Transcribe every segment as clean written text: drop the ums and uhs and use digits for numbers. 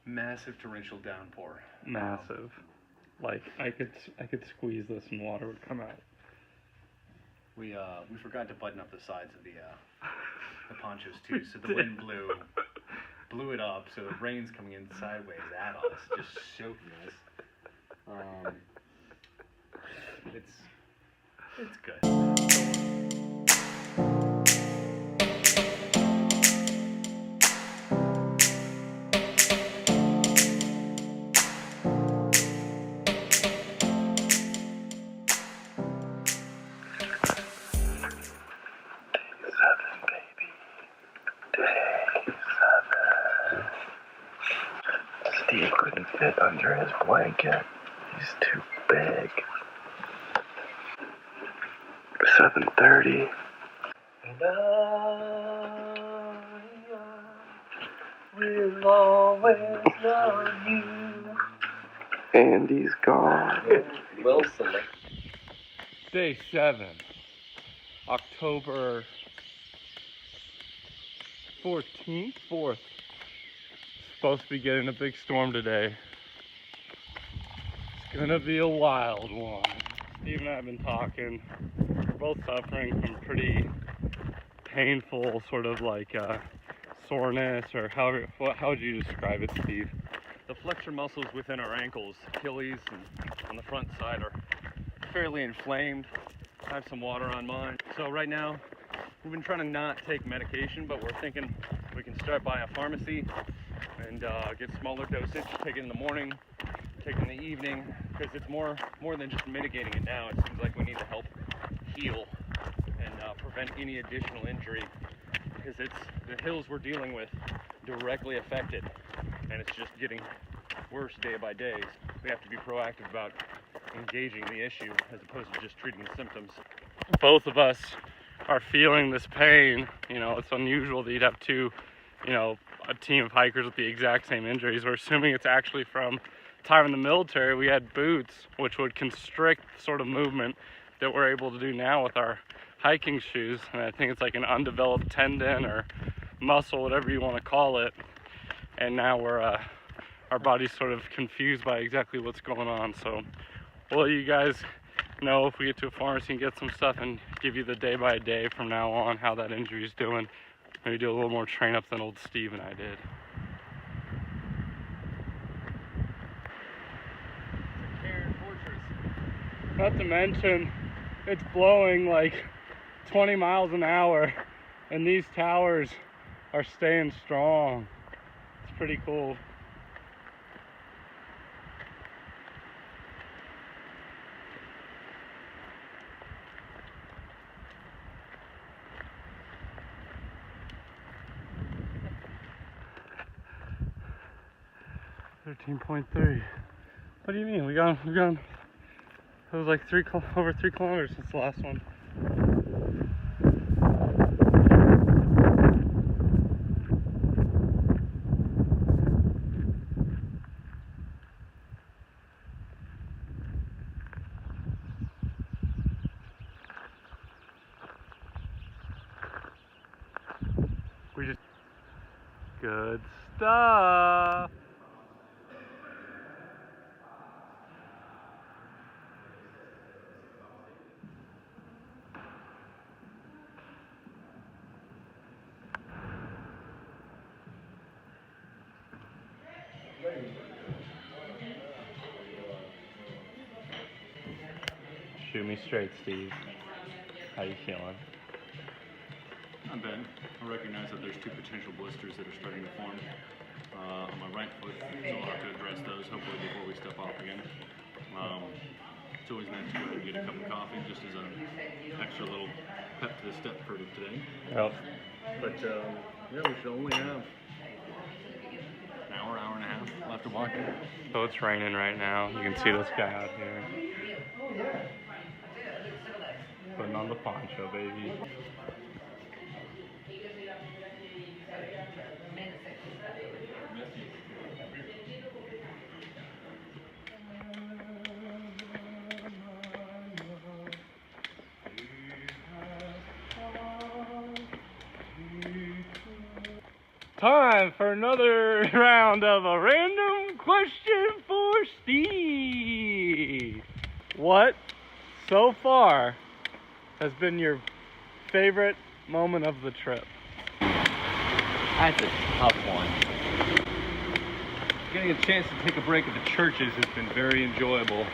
Massive torrential downpour. Massive. Like I could squeeze this and water would come out. We forgot to button up the sides of the ponchos too, so the wind blew it up, so the rain's coming in sideways at us, just soaking us. It's good. Steve couldn't fit under his blanket. He's too big. 7:30. And I will always love you. And he's gone. Well selected. Day 7, October 4th. Supposed to be getting a big storm today. It's gonna be a wild one. Steve and I have been talking. We're both suffering from pretty painful sort of like soreness, or how would you describe it, Steve? The flexor muscles within our ankles, Achilles, and on the front side are fairly inflamed. I have some water on mine. So right now, we've been trying to not take medication, but we're thinking we can start by a pharmacy and get smaller dosage, take it in the morning, take it in the evening, because it's more than just mitigating it now. It seems like we need to help heal and prevent any additional injury, because it's the hills we're dealing with directly affected, and it's just getting worse day by day. We have to be proactive about engaging the issue as opposed to just treating the symptoms. Both of us are feeling this pain. You know, it's unusual that you'd have two, a team of hikers with the exact same injuries. We're assuming it's actually from time in the military. We had boots which would constrict the sort of movement that we're able to do now with our hiking shoes, and I think it's like an undeveloped tendon or muscle, whatever you want to call it, and now we're our body's sort of confused by exactly what's going on. So we'll let you guys know if we get to a pharmacy and get some stuff, and give you the day by day from now on how that injury's doing. Maybe do a little more train up than old Steve and I did. Not to mention, it's blowing like 20 miles an hour, and these towers are staying strong. It's pretty cool. .3. What do you mean? We've gone. It was like over 3 kilometers since the last one. Good stuff. Shoot me straight, Steve. How you feeling? Not bad. I recognize that there's 2 potential blisters that are starting to form on my right foot, so I'll have to address those hopefully before we step off again. It's always nice to go and get a cup of coffee just as an extra little pep to the step for today. Yep. But yeah, we should only have an hour and a half left to walk. So it's raining right now. You can see this guy out here. Putting on the poncho, baby. time for another round of a random question for Steve. What, so far, has been your favorite moment of the trip? That's a tough one. Getting a chance to take a break at the churches has been very enjoyable.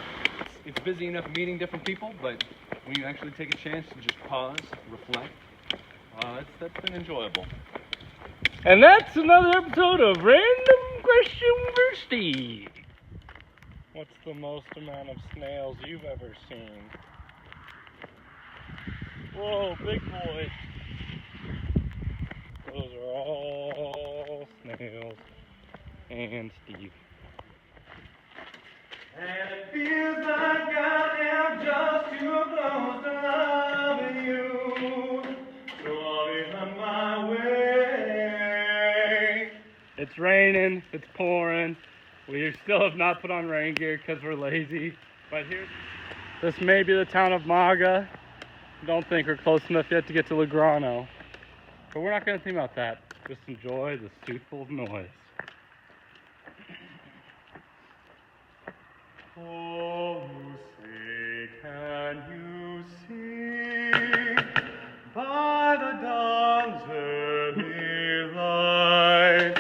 It's busy enough meeting different people, but when you actually take a chance to just pause, reflect, that's been enjoyable. And that's another episode of Random Question for Steve. What's the most amount of snails you've ever seen? Whoa, big boy. Those are all snails. And Steve. And it feels like I am just too close to loving you, so I'll be on my way. It's raining, it's pouring. We still have not put on rain gear because we're lazy. But this may be the town of Maga. Don't think we're close enough yet to get to Logroño. But we're not going to think about that. Just enjoy the soothful noise. Oh, say, can you see by the dawn's early light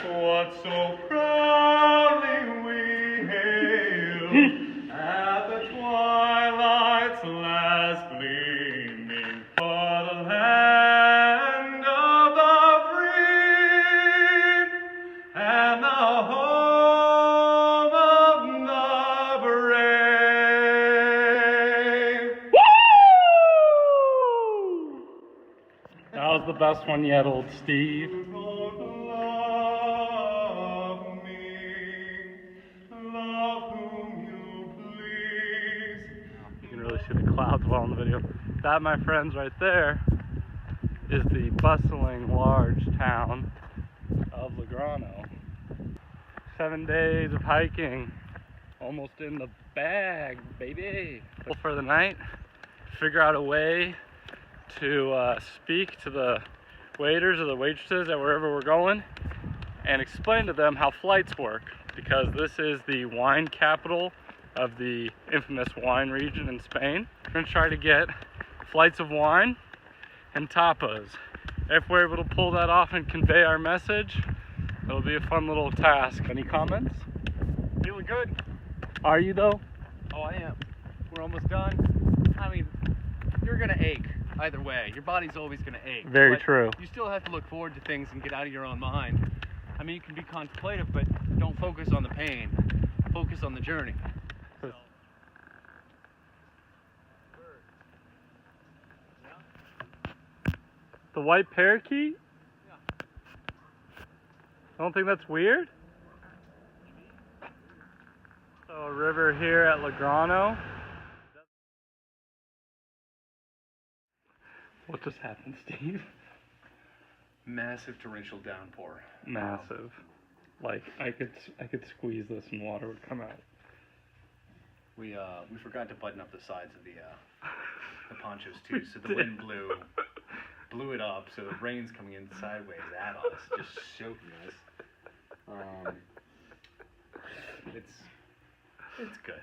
what so proudly we hailed at the twilight's last gleaming for the land of the free and the home of the brave. Woo! That was the best one yet, old Steve. Love me, love whom you please. You can really see the clouds well in the video. That, my friends, right there is the bustling large town of Logroño. 7 days of hiking, almost in the bag, baby. For the night, figure out a way to speak to the waiters or the waitresses at wherever we're going and explain to them how flights work, because this is the wine capital of the infamous wine region in Spain. We're gonna try to get flights of wine and tapas. If we're able to pull that off and convey our message, it'll be a fun little task. Any comments? Feeling good. Are you though? Oh, I am. We're almost done. I mean, you're gonna ache either way. Your body's always gonna ache. Very but true. You still have to look forward to things and get out of your own mind. I mean, you can be contemplative, but don't focus on the pain. Focus on the journey. The white parakeet? Yeah. I don't think that's weird. So a river here at Logroño. What just happened, Steve? Massive torrential downpour. Massive. Like I could squeeze this and water would come out. We forgot to button up the sides of the ponchos too, so the wind blew it up, so the rain's coming in sideways at us, just soaking us. It's good.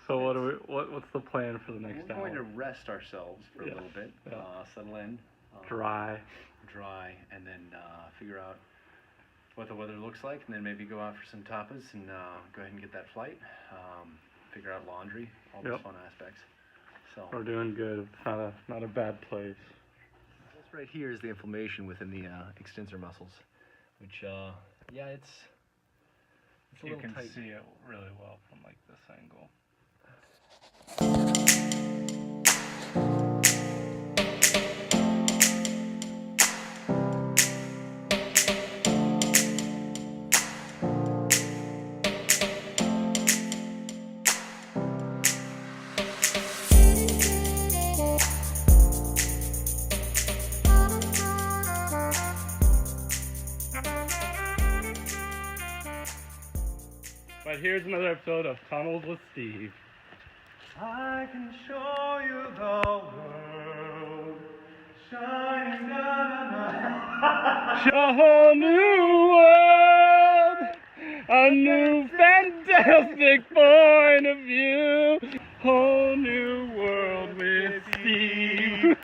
So what's the plan for the next hour? We're going to rest ourselves for a little bit, settle in, dry, and then figure out what the weather looks like, and then maybe go out for some tapas and go ahead and get that flight. Figure out laundry, all those fun aspects. So we're doing good. It's not a bad place. This right here is the inflammation within the extensor muscles, which it's a little tight. You can see it really well from like this angle. But here's another episode of Tunnels with Steve. I can show you the world shining down on A whole new world, a new fantastic point of view, whole new world with Steve.